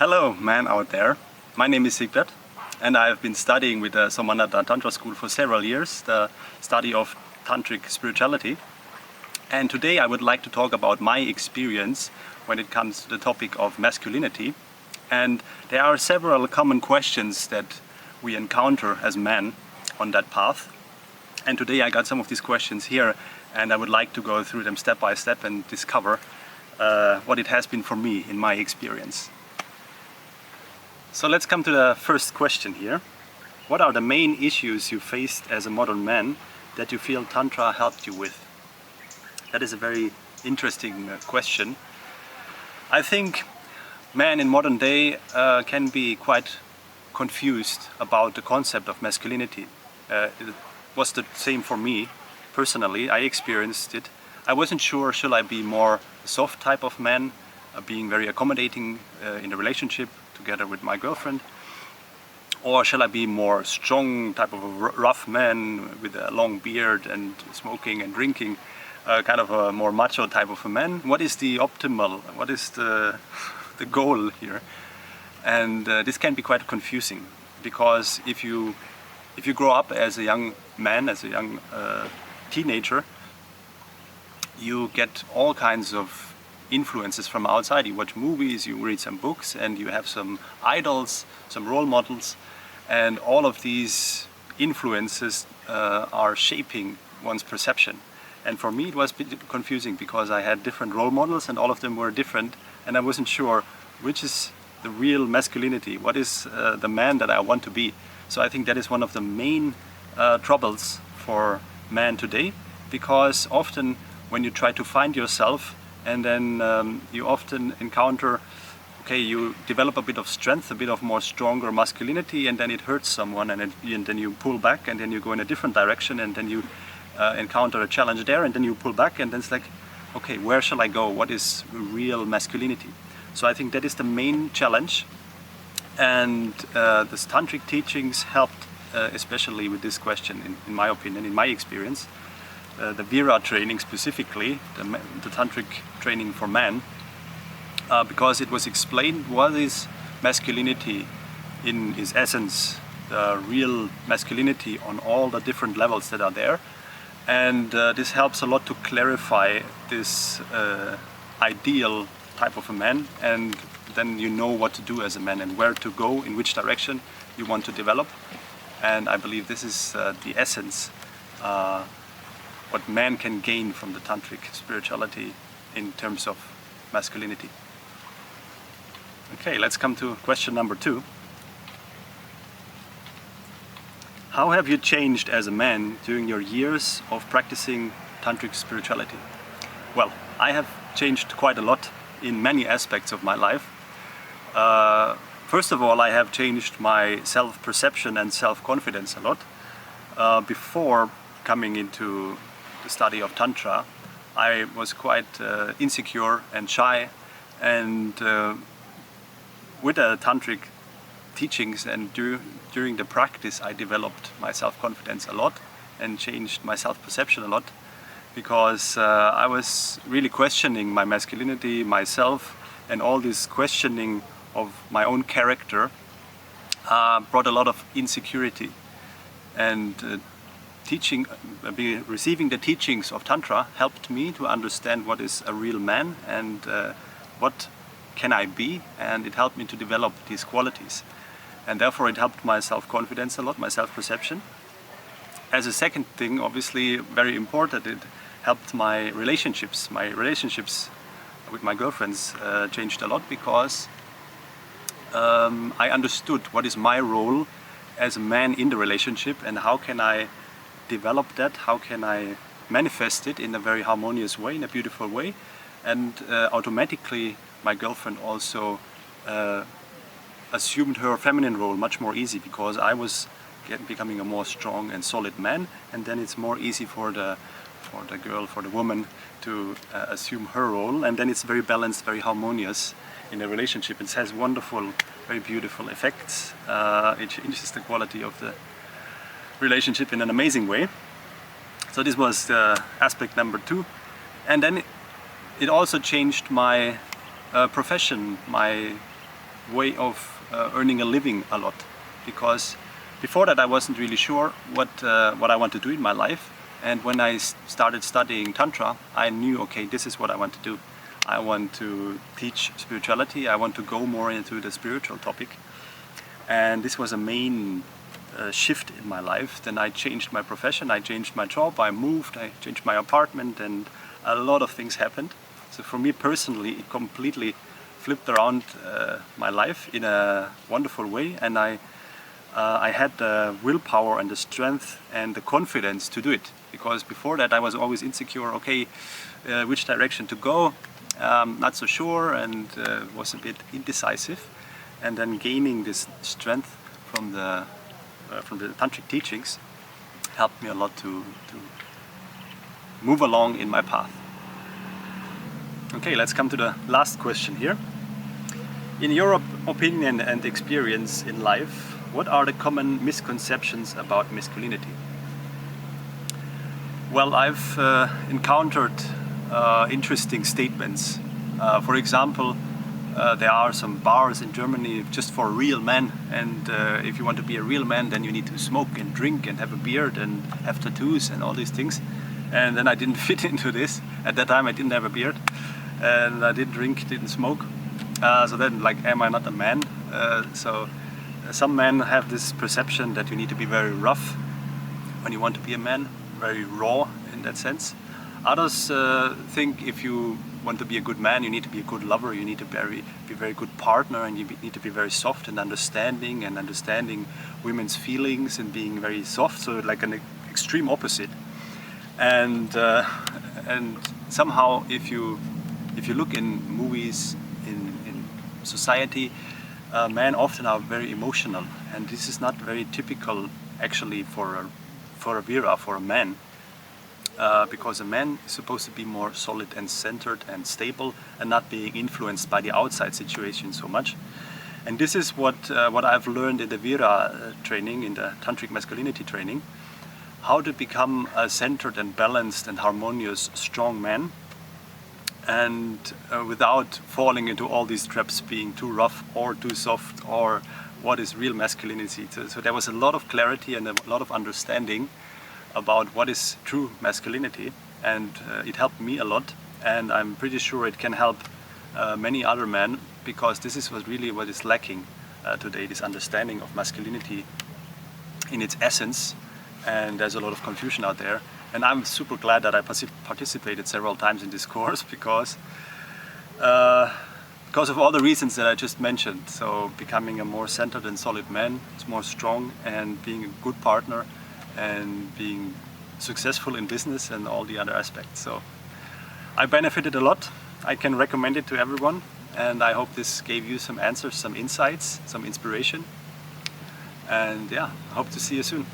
Hello, man out there. My name is Siggi, and I have been studying with the Somananda Tantra school for several years, the study of Tantric spirituality. And today I would like to talk about my experience when it comes to the topic of masculinity. And there are several common questions that we encounter as men on that path. And today I got some of these questions here, and I would like to go through them step by step and discover what it has been for me in my experience. So let's come to the first question here. What are the main issues you faced as a modern man that you feel Tantra helped you with? That is a very interesting question. I think men in modern day can be quite confused about the concept of masculinity. It was the same for me personally. I experienced it. I wasn't sure, should I be more a soft type of man, being very accommodating in a relationship together with my girlfriend, or shall I be more strong type of a rough man with a long beard and smoking and drinking, kind of a more macho type of a man? What is the optimal, what is the goal here? And this can be quite confusing, because if you grow up as a young man, as a young teenager, you get all kinds of influences from outside. You watch movies, you read some books, and you have some idols, some role models, and all of these influences are shaping one's perception. And for me it was a bit confusing, because I had different role models and all of them were different, and I wasn't sure which is the real masculinity, what is the man that I want to be. So I think that is one of the main troubles for men today, because often when you try to find yourself, and then you often encounter, okay, you develop a bit of strength, a bit of more stronger masculinity, and then it hurts someone, and then you pull back, and then you go in a different direction, and then you encounter a challenge there, and then you pull back, and then it's like, okay, where shall I go? What is real masculinity? So I think that is the main challenge, and the Tantric teachings helped, especially with this question, in my opinion, in my experience. The Vira Training specifically, the Tantric training for men, because it was explained what is masculinity in its essence, the real masculinity on all the different levels that are there. And this helps a lot to clarify this ideal type of a man, and then you know what to do as a man and where to go, in which direction you want to develop. And I believe this is the essence, what man can gain from the Tantric spirituality in terms of masculinity. Okay, let's come to question number 2. How have you changed as a man during your years of practicing Tantric spirituality? Well, I have changed quite a lot in many aspects of my life. First of all, I have changed my self-perception and self-confidence a lot. Before coming into the study of Tantra, I was quite insecure and shy, and with the Tantric teachings and during the practice I developed my self-confidence a lot and changed my self-perception a lot, because I was really questioning my masculinity, myself, and all this questioning of my own character brought a lot of insecurity. And receiving the teachings of Tantra helped me to understand what is a real man and what can I be, and it helped me to develop these qualities. And therefore it helped my self-confidence a lot, my self-perception. As a second thing, obviously very important, it helped my relationships. My relationships with my girlfriends changed a lot, because I understood what is my role as a man in the relationship, and how can I develop that, how can I manifest it in a very harmonious way, in a beautiful way. And automatically my girlfriend also assumed her feminine role much more easy, because I was becoming a more strong and solid man, and then it's more easy for the girl, for the woman, to assume her role, and then it's very balanced, very harmonious in a relationship. It has wonderful, very beautiful effects. It changes the quality of the relationship in an amazing way. So this was aspect number 2. And then it also changed my profession, my way of earning a living a lot, because before that I wasn't really sure what I want to do in my life. And when I started studying Tantra, I knew, okay, this is what I want to do. I want to teach spirituality. I want to go more into the spiritual topic. And this was a main shift in my life. Then I changed my profession, I changed my job, I moved, I changed my apartment, and a lot of things happened. So for me personally, it completely flipped around my life in a wonderful way, and I had the willpower and the strength and the confidence to do it. Because before that I was always insecure, okay, which direction to go, not so sure, and was a bit indecisive. And then gaining this strength from the Tantric teachings helped me a lot to move along in my path. Okay, let's come to the last question here. In your opinion and experience in life, what are the common misconceptions about masculinity? Well, I've encountered interesting statements. For example, there are some bars in Germany just for real men, and if you want to be a real man, then you need to smoke and drink and have a beard and have tattoos and all these things. And then I didn't fit into this. At that time I didn't have a beard, and I didn't drink, didn't smoke. So then, like, am I not a man? So some men have this perception that you need to be very rough when you want to be a man, very raw in that sense. Others think if you want to be a good man, you need to be a good lover, you need to be a very good partner, and you need to be very soft and understanding women's feelings and being very soft, so like an extreme opposite. And somehow if you look in movies, in society, men often are very emotional, and this is not very typical actually for a Vira, for a man. Because a man is supposed to be more solid and centered and stable and not being influenced by the outside situation so much. And this is what I've learned in the Vira training, in the Tantric masculinity training, how to become a centered and balanced and harmonious strong man, and without falling into all these traps, being too rough or too soft, or what is real masculinity. So there was a lot of clarity and a lot of understanding about what is true masculinity, and it helped me a lot, and I'm pretty sure it can help many other men, because this is what is lacking today, this understanding of masculinity in its essence, and there's a lot of confusion out there. And I'm super glad that I participated several times in this course, because of all the reasons that I just mentioned. So becoming a more centered and solid man, it's more strong, and being a good partner, and being successful in business and all the other aspects. So I benefited a lot. I can recommend it to everyone, and I hope this gave you some answers, some insights, some inspiration. And yeah, I hope to see you soon.